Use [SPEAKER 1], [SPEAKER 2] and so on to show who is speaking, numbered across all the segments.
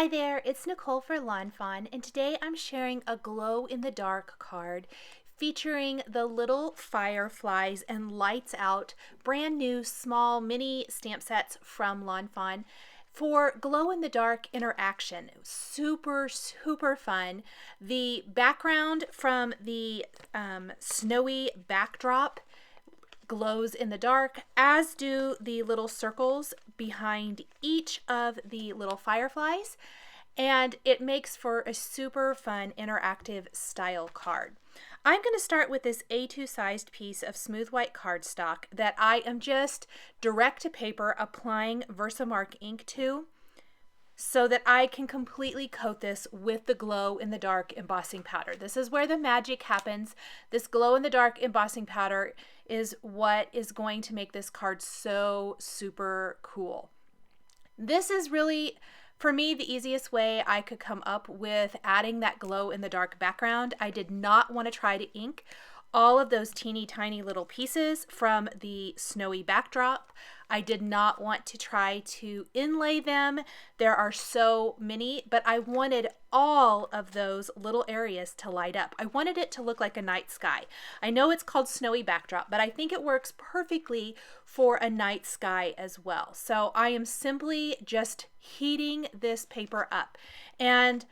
[SPEAKER 1] Hi there, it's Nicole for lawnfawn, and today I'm sharing a glow-in-the-dark card featuring the little fireflies and lights out brand new small mini stamp sets from lawnfawn for glow-in-the-dark interaction. It was super fun. The background from the snowy backdrop glows in the dark, as do the little circles behind each of the little fireflies, and it makes for a super fun interactive style card. I'm going to start with this A2 sized piece of smooth white cardstock that I am just direct to paper applying Versamark ink to, so that I can completely coat this with the glow-in-the-dark embossing powder. This is where the magic happens. This glow-in-the-dark embossing powder is what is going to make this card so super cool. This is really, for me, the easiest way I could come up with adding that glow-in-the-dark background. I did not want to try to ink all of those teeny tiny little pieces from the snowy backdrop. I did not want to try to inlay them. There are so many, but I wanted all of those little areas to light up. I wanted it to look like a night sky. I know it's called snowy backdrop, but I think it works perfectly for a night sky as well. So I am simply just heating this paper up, and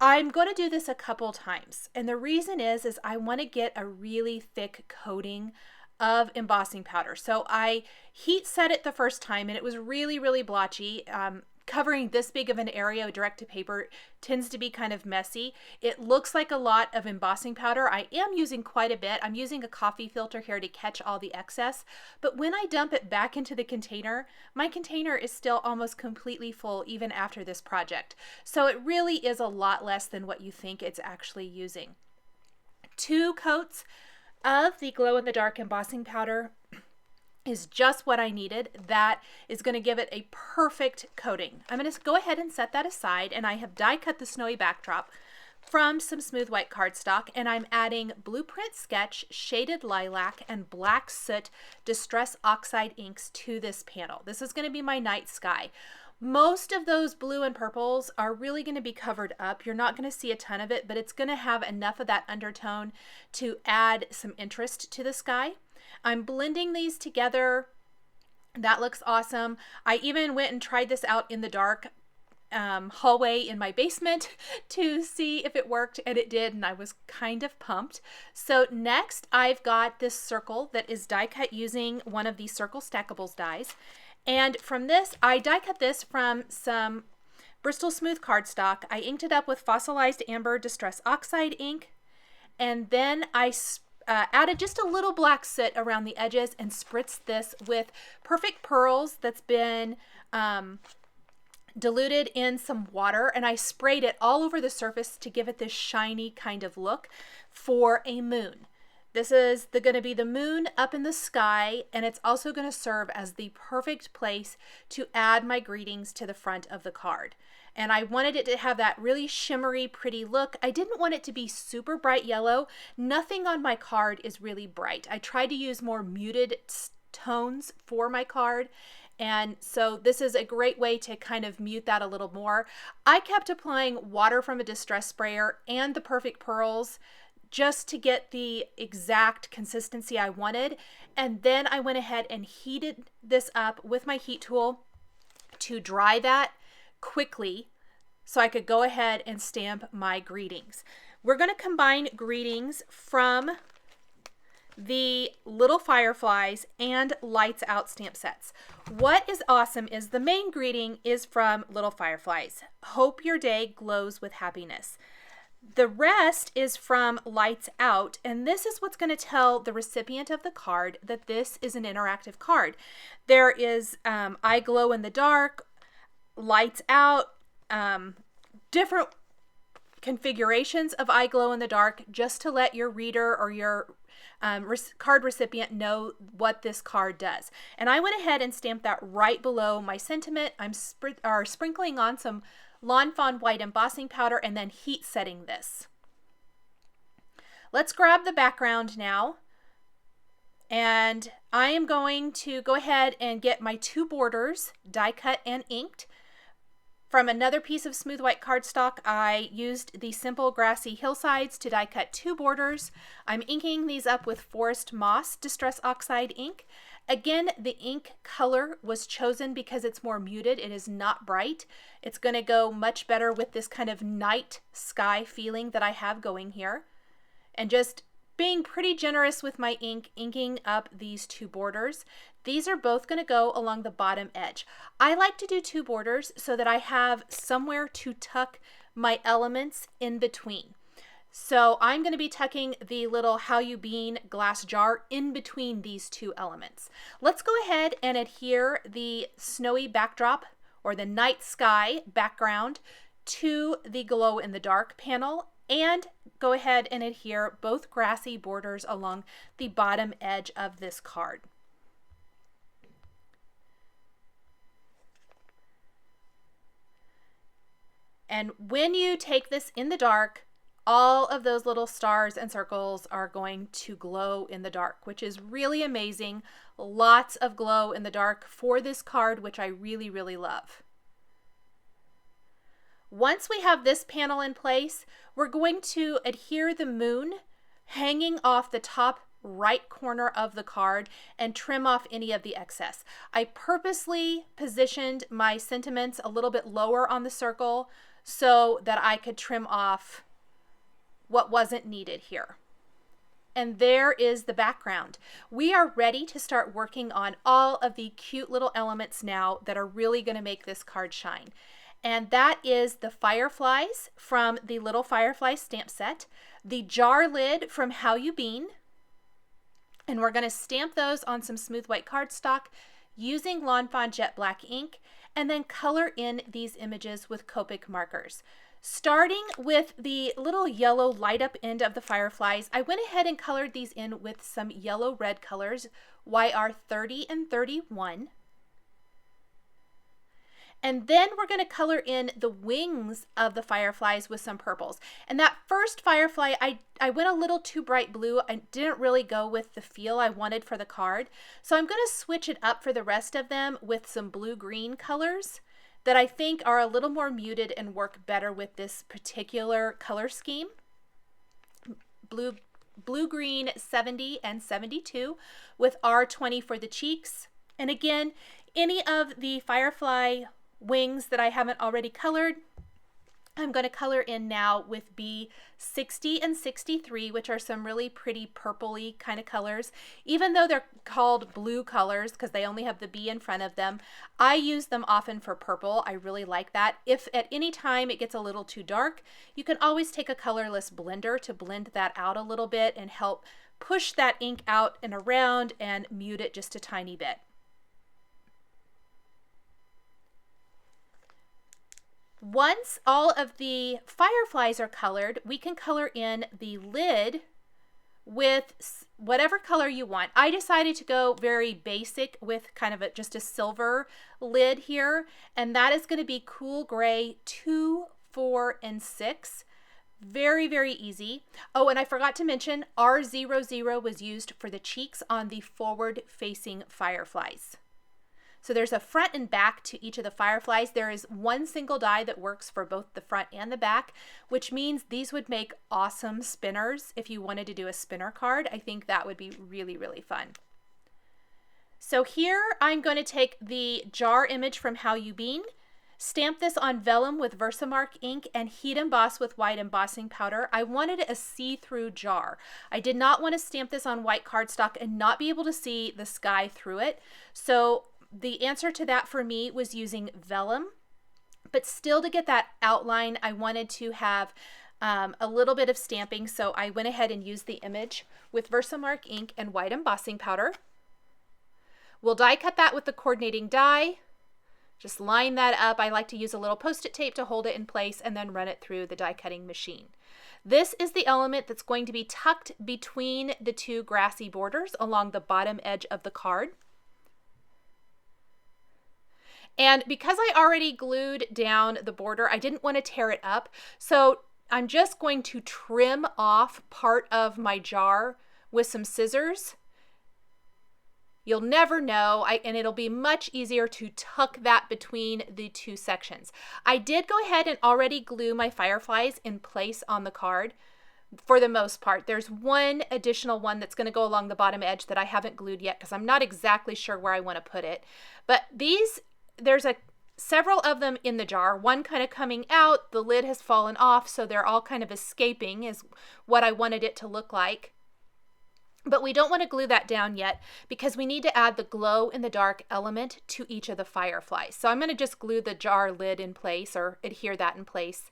[SPEAKER 1] I'm going to do this a couple times, and the reason is I want to get a really thick coating of embossing powder. So I heat set it the first time, and it was really blotchy. Covering this big of an area direct to paper tends to be kind of messy. It looks like a lot of embossing powder. I am using quite a bit. I'm using a coffee filter here to catch all the excess, but when I dump it back into the container, my container is still almost completely full even after this project. So it really is a lot less than what you think it's actually using. 2 coats of the glow-in-the-dark embossing powder is just what I needed. That is going to give it a perfect coating. I'm going to go ahead and set that aside, and I have die cut the snowy backdrop from some smooth white cardstock, and I'm adding Blueprint Sketch, Shaded Lilac, and Black Soot Distress Oxide inks to this panel. This is going to be my night sky. Most of those blue and purples are really going to be covered up. You're not going to see a ton of it, but it's going to have enough of that undertone to add some interest to the sky. I'm blending these together. That looks awesome. I even went and tried this out in the dark hallway in my basement to see if it worked, and it did, and I was kind of pumped. So next I've got this circle that is die cut using one of these Circle Stackables dies. And from this, I die cut this from some Bristol Smooth cardstock. I inked it up with Fossilized Amber Distress Oxide ink, and then I added just a little black soot around the edges and spritzed this with Perfect Pearls that's been diluted in some water, and I sprayed it all over the surface to give it this shiny kind of look for a moon. This is going to be the moon up in the sky, and it's also going to serve as the perfect place to add my greetings to the front of the card. And I wanted it to have that really shimmery, pretty look. I didn't want it to be super bright yellow. Nothing on my card is really bright. I tried to use more muted tones for my card, and so this is a great way to kind of mute that a little more. I kept applying water from a distress sprayer and the Perfect Pearls just to get the exact consistency I wanted. And then I went ahead and heated this up with my heat tool to dry that quickly so I could go ahead and stamp my greetings. We're going to combine greetings from the little fireflies and lights out stamp sets. What is awesome is the main greeting is from little fireflies. Hope your day glows with happiness. The rest is from Lights Out, and this is what's going to tell the recipient of the card that this is an interactive card. There is I glow in the dark, Lights Out, different configurations of I glow in the dark, just to let your reader or your card recipient know what this card does. And I went ahead and stamped that right below my sentiment. I'm sprinkling on some lawnfawn white embossing powder and then heat setting this. Let's grab the background now, and I am going to go ahead and get my 2 borders die cut and inked. From another piece of smooth white cardstock, I used the simple Grassy Hillsides to die cut 2 borders. I'm inking these up with Forest Moss Distress Oxide ink. Again, the ink color was chosen because it's more muted. It is not bright. It's going to go much better with this kind of night sky feeling that I have going here. And just being pretty generous with my ink, inking up these 2 borders. These are both going to go along the bottom edge. I like to do 2 borders so that I have somewhere to tuck my elements in between. So I'm going to be tucking the little How You Bean glass jar in between these 2 elements. Let's go ahead and adhere the snowy backdrop or the night sky background to the glow in the dark panel, and go ahead and adhere both grassy borders along the bottom edge of this card. And when you take this in the dark, all of those little stars and circles are going to glow in the dark, which is really amazing. Lots of glow in the dark for this card, which I really, really love. Once we have this panel in place, we're going to adhere the moon hanging off the top right corner of the card and trim off any of the excess. I purposely positioned my sentiments a little bit lower on the circle so that I could trim off what wasn't needed here. And there is the background. We are ready to start working on all of the cute little elements now that are really going to make this card shine. And that is the fireflies from the Little Firefly stamp set, the jar lid from How You Bean, and we're going to stamp those on some smooth white cardstock using lawnfawn jet black ink, and then color in these images with Copic markers. Starting with the little yellow light up end of the fireflies, I went ahead and colored these in with some yellow red colors, YR 30 and 31. And then we're going to color in the wings of the fireflies with some purples. And that first firefly, I went a little too bright blue. I didn't really go with the feel I wanted for the card. So I'm going to switch it up for the rest of them with some blue-green colors that I think are a little more muted and work better with this particular color scheme. Blue-green 70 and 72 with R20 for the cheeks. And again, any of the firefly wings that I haven't already colored, I'm going to color in now with B60 and 63, which are some really pretty purpley kind of colors. Even though they're called blue colors because they only have the B in front of them, I use them often for purple. I really like that. If at any time it gets a little too dark, you can always take a colorless blender to blend that out a little bit and help push that ink out and around and mute it just a tiny bit. Once all of the fireflies are colored, we can color in the lid with whatever color you want. I decided to go very basic with kind of just a silver lid here, and that is going to be Cool Gray 2, 4, and 6. Very, very easy. Oh, and I forgot to mention R00 was used for the cheeks on the forward-facing fireflies. So there's a front and back to each of the fireflies. There is one single die that works for both the front and the back, which means these would make awesome spinners. If you wanted to do a spinner card, I think that would be really, really fun. So here I'm going to take the jar image from How You Bean, stamp this on vellum with Versamark ink, and heat emboss with white embossing powder. I wanted a see-through jar. I did not want to stamp this on white cardstock and not be able to see the sky through it. So the answer to that for me was using vellum, but still to get that outline, I wanted to have a little bit of stamping, so I went ahead and used the image with Versamark ink and white embossing powder. We'll die cut that with the coordinating die. Just line that up. I like to use a little Post-it tape to hold it in place and then run it through the die cutting machine. This is the element that's going to be tucked between the 2 grassy borders along the bottom edge of the card. And because I already glued down the border, I didn't want to tear it up. So I'm just going to trim off part of my jar with some scissors. You'll never know, and it'll be much easier to tuck that between the two sections. I did go ahead and already glue my fireflies in place on the card for the most part. There's one additional one that's going to go along the bottom edge that I haven't glued yet because I'm not exactly sure where I want to put it. But there's several of them in the jar, one kind of coming out, the lid has fallen off, so they're all kind of escaping is what I wanted it to look like. But we don't want to glue that down yet because we need to add the glow in the dark element to each of the fireflies. So I'm going to just glue the jar lid in place or adhere that in place.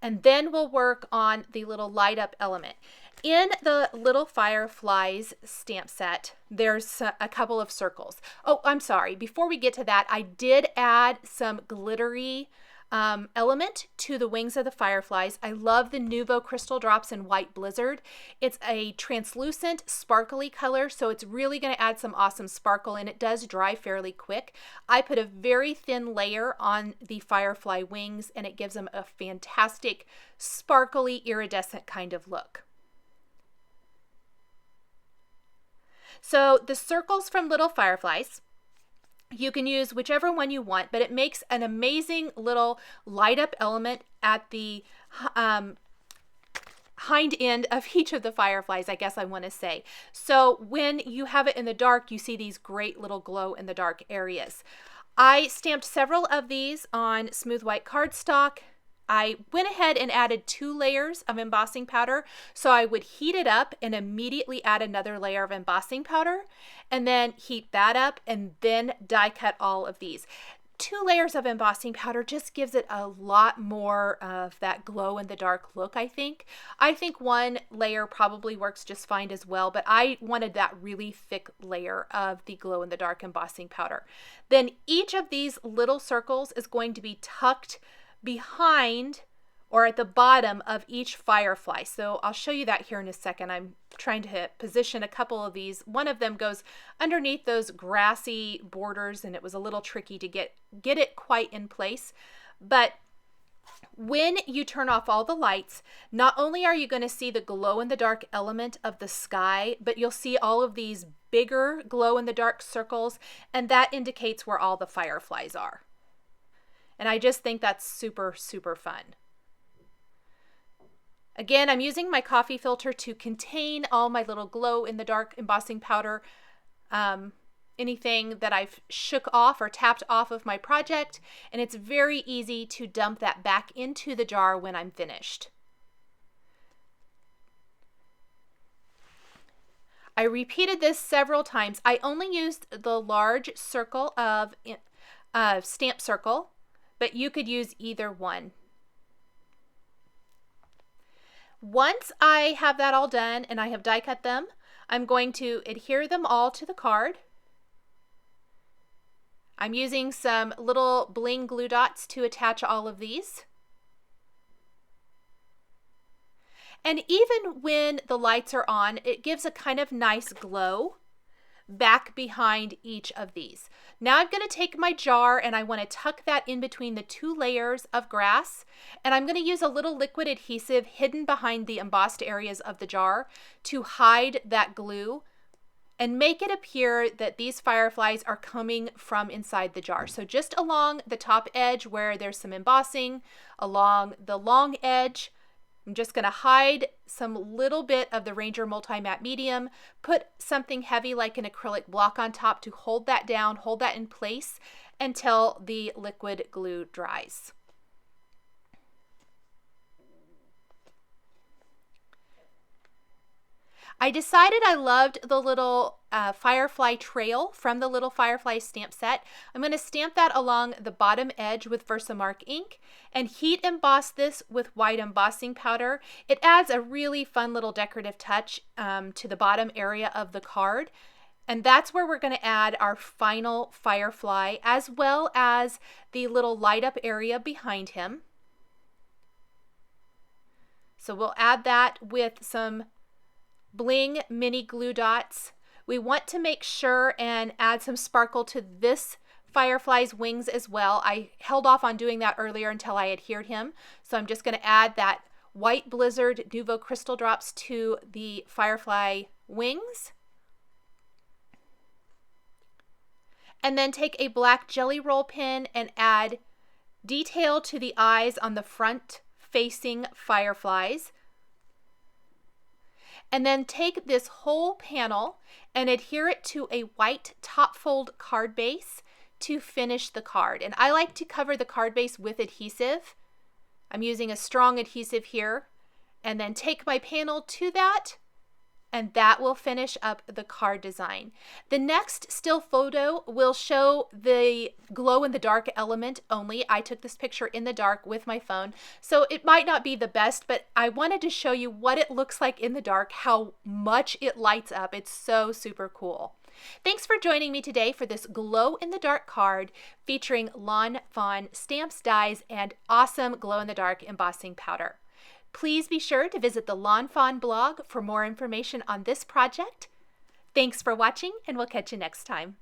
[SPEAKER 1] And then we'll work on the little light up element. In the little fireflies stamp set, there's a couple of circles. Oh, I'm sorry. Before we get to that, I did add some glittery element to the wings of the fireflies. I love the Nuvo Crystal Drops in White Blizzard. It's a translucent, sparkly color, so it's really going to add some awesome sparkle, and it does dry fairly quick. I put a very thin layer on the firefly wings, and it gives them a fantastic, sparkly, iridescent kind of look. So the circles from little fireflies, you can use whichever one you want, but it makes an amazing little light up element at the hind end of each of the fireflies, I guess I want to say. So when you have it in the dark, you see these great little glow in the dark areas. I stamped several of these on smooth white cardstock. I went ahead and added 2 layers of embossing powder, so I would heat it up and immediately add another layer of embossing powder, and then heat that up and then die cut all of these. 2 layers of embossing powder just gives it a lot more of that glow in the dark look, I think. I think 1 layer probably works just fine as well, but I wanted that really thick layer of the glow in the dark embossing powder. Then each of these little circles is going to be tucked behind or at the bottom of each firefly. So I'll show you that here in a second. I'm trying to position a couple of these. One of them goes underneath those grassy borders, and it was a little tricky to get it quite in place. But when you turn off all the lights, not only are you going to see the glow in the dark element of the sky, but you'll see all of these bigger glow in the dark circles, and that indicates where all the fireflies are. And I just think that's super, super fun. Again, I'm using my coffee filter to contain all my little glow in the dark embossing powder, anything that I've shook off or tapped off of my project, and it's very easy to dump that back into the jar when I'm finished. I repeated this several times. I only used the large circle of stamp circle, but you could use either one. Once I have that all done and I have die cut them, I'm going to adhere them all to the card. I'm using some little bling glue dots to attach all of these. And even when the lights are on, it gives a kind of nice glow back behind each of these. Now I'm going to take my jar and I want to tuck that in between the 2 layers of grass, and I'm going to use a little liquid adhesive hidden behind the embossed areas of the jar to hide that glue and make it appear that these fireflies are coming from inside the jar. So just along the top edge where there's some embossing, along the long edge, I'm just going to hide some little bit of the Ranger Multi-Matte Medium, put something heavy like an acrylic block on top to hold that down, hold that in place until the liquid glue dries. I decided I loved the little firefly trail from the little firefly stamp set. I'm going to stamp that along the bottom edge with Versamark ink and heat emboss this with white embossing powder. It adds a really fun little decorative touch to the bottom area of the card. And that's where we're going to add our final firefly, as well as the little light up area behind him. So we'll add that with some bling mini glue dots. We want to make sure and add some sparkle to this firefly's wings as well. I held off on doing that earlier until I adhered him. So I'm just going to add that White Blizzard Nuvo Crystal Drops to the firefly wings. And then take a black jelly roll pen and add detail to the eyes on the front facing fireflies. And then take this whole panel and adhere it to a white top fold card base to finish the card. And I like to cover the card base with adhesive. I'm using a strong adhesive here. And then take my panel to that, and that will finish up the card design. The next still photo will show the glow in the dark element only. I took this picture in the dark with my phone, so it might not be the best, but I wanted to show you what it looks like in the dark, how much it lights up. It's so super cool. Thanks for joining me today for this glow in the dark card featuring lawnfawn stamps, dies, and awesome glow in the dark embossing powder. Please be sure to visit the lawnfawn blog for more information on this project. Thanks for watching, and we'll catch you next time.